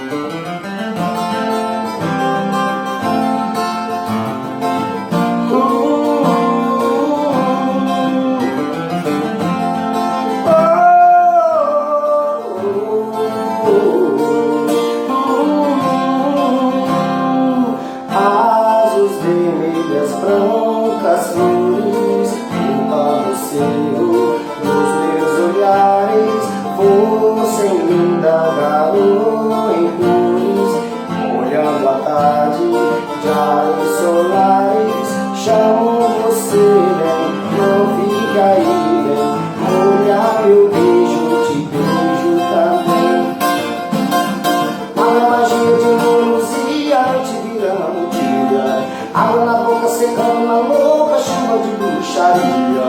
Azul vermelhas, brancas flores, limpando o seio dos meus olhares. Você linda garoa em cores, olhando a tarde de ares solares. Chamo você, vem, não fica aí, vem, olhar meu beijo, te beijo também. A magia de luz e a noite virando dia, água na boca secando na louca chuva de bruxaria.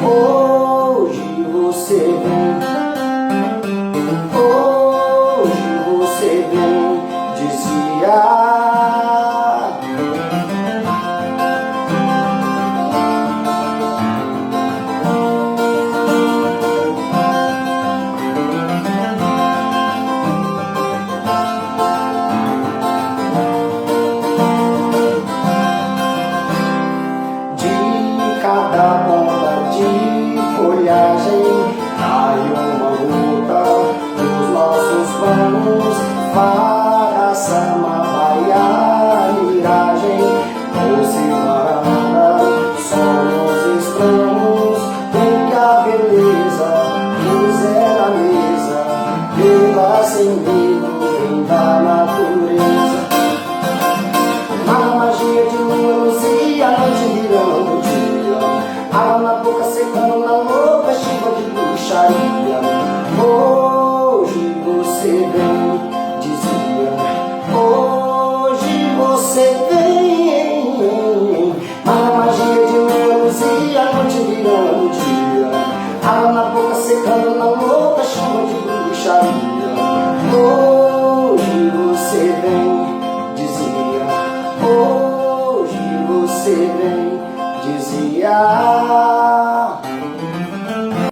Hoje você vem, hoje você vem desviar. Cada ponta de folhagem cai uma luta dos nossos planos. Para Sama, Bahia, miragem, doce varanda, somos estranhos. Vem cá, beleza, luz é na mesa, beba sem medo, vem da natureza. A magia de luz e a noite virando dia, água na boca secando na louca chuva de bruxaria. Hoje você vem, dizia, hoje você vem. A magia de luz e a noite virando dia, água na boca secando na louca chuva de bruxaria. Hoje você vem, dizia, hoje você vem, dizia.